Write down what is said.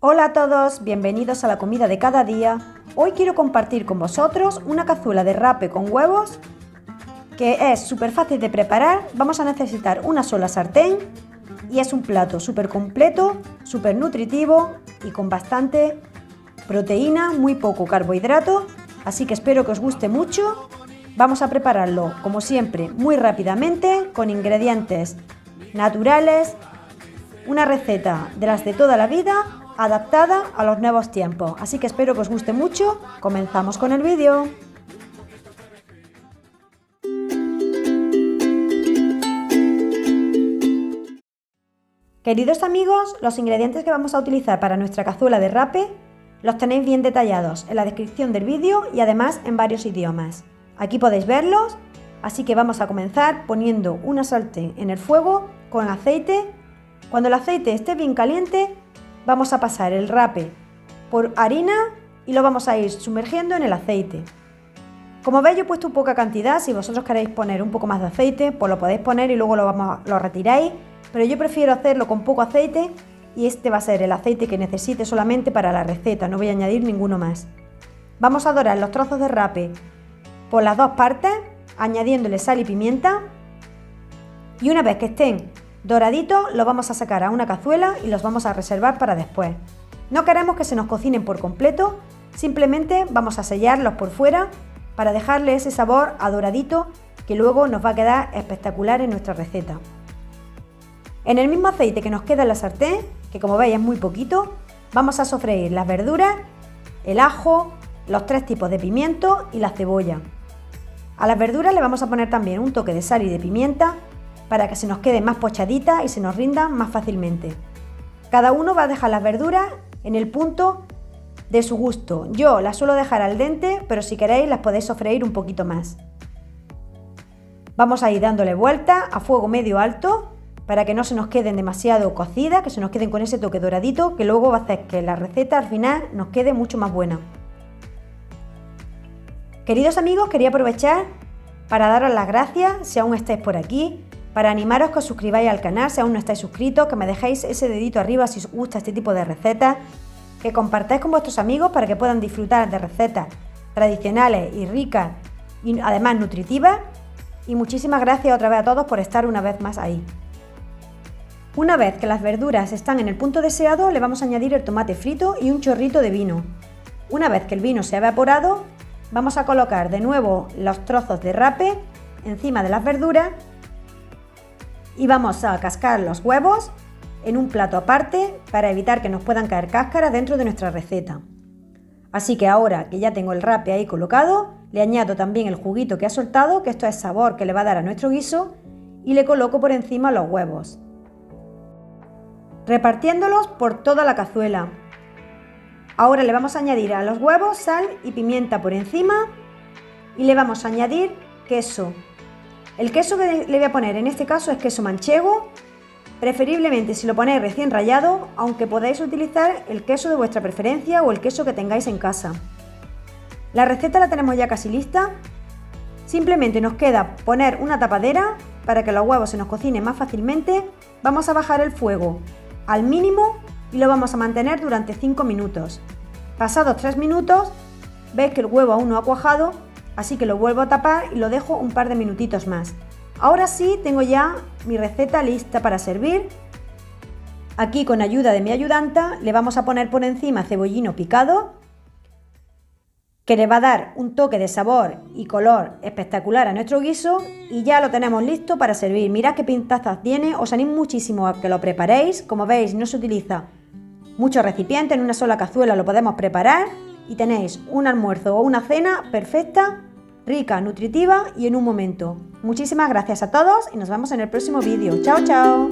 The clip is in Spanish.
Hola a todos, bienvenidos a la comida de cada día. Hoy quiero compartir con vosotros una cazuela de rape con huevos que es súper fácil de preparar. Vamos a necesitar una sola sartén y es un plato súper completo, súper nutritivo y con bastante proteína, muy poco carbohidrato, así que espero que os guste mucho. Vamos a prepararlo como siempre muy rápidamente con ingredientes naturales, una receta de las de toda la vida adaptada a los nuevos tiempos, así que espero que os guste mucho. Comenzamos con el vídeo. Queridos amigos, los ingredientes que vamos a utilizar para nuestra cazuela de rape los tenéis bien detallados en la descripción del vídeo y además en varios idiomas. Aquí podéis verlos, así que vamos a comenzar poniendo una sartén en el fuego con aceite. Cuando el aceite esté bien caliente, vamos a pasar el rape por harina y lo vamos a ir sumergiendo en el aceite. Como veis, yo he puesto poca cantidad. Si vosotros queréis poner un poco más de aceite, pues lo podéis poner y luego lo retiráis, pero yo prefiero hacerlo con poco aceite y este va a ser el aceite que necesite solamente para la receta, no voy a añadir ninguno más. Vamos a dorar los trozos de rape por las dos partes, añadiéndole sal y pimienta, y una vez que estén doraditos los vamos a sacar a una cazuela y los vamos a reservar para después. No queremos que se nos cocinen por completo, simplemente vamos a sellarlos por fuera para dejarle ese sabor a doradito que luego nos va a quedar espectacular en nuestra receta. En el mismo aceite que nos queda en la sartén, que como veis es muy poquito, vamos a sofreír las verduras, el ajo, los 3 tipos de pimiento y la cebolla. A las verduras le vamos a poner también un toque de sal y de pimienta para que se nos quede más pochaditas y se nos rindan más fácilmente. Cada uno va a dejar las verduras en el punto de su gusto. Yo las suelo dejar al dente, pero si queréis las podéis sofreír un poquito más. Vamos a ir dándole vuelta a fuego medio alto para que no se nos queden demasiado cocidas, que se nos queden con ese toque doradito que luego va a hacer que la receta al final nos quede mucho más buena. Queridos amigos, quería aprovechar para daros las gracias si aún estáis por aquí, para animaros que os suscribáis al canal si aún no estáis suscritos, que me dejéis ese dedito arriba si os gusta este tipo de recetas, que compartáis con vuestros amigos para que puedan disfrutar de recetas tradicionales y ricas y además nutritivas. Y muchísimas gracias otra vez a todos por estar una vez más ahí. Una vez que las verduras están en el punto deseado, le vamos a añadir el tomate frito y un chorrito de vino. Una vez que el vino se ha evaporado, vamos a colocar de nuevo los trozos de rape encima de las verduras y vamos a cascar los huevos en un plato aparte para evitar que nos puedan caer cáscaras dentro de nuestra receta. Así que ahora que ya tengo el rape ahí colocado, le añado también el juguito que ha soltado, que esto es sabor que le va a dar a nuestro guiso, y le coloco por encima los huevos, repartiéndolos por toda la cazuela. Ahora le vamos a añadir a los huevos sal y pimienta por encima y le vamos a añadir queso. El queso que le voy a poner en este caso es queso manchego, preferiblemente si lo ponéis recién rallado, aunque podáis utilizar el queso de vuestra preferencia o el queso que tengáis en casa. La receta la tenemos ya casi lista, simplemente nos queda poner una tapadera para que los huevos se nos cocinen más fácilmente. Vamos a bajar el fuego al mínimo y lo vamos a mantener durante 5 minutos. Pasados 3 minutos, veis que el huevo aún no ha cuajado, así que lo vuelvo a tapar y lo dejo un par de minutitos más. Ahora sí, tengo ya mi receta lista para servir. Aquí, con ayuda de mi ayudanta, le vamos a poner por encima cebollino picado, que le va a dar un toque de sabor y color espectacular a nuestro guiso, y ya lo tenemos listo para servir. Mirad qué pintaza tiene, os animo muchísimo a que lo preparéis. Como veis, no se utiliza mucho recipiente, en una sola cazuela lo podemos preparar y tenéis un almuerzo o una cena perfecta, rica, nutritiva y en un momento. Muchísimas gracias a todos y nos vemos en el próximo vídeo. ¡Chao, chao!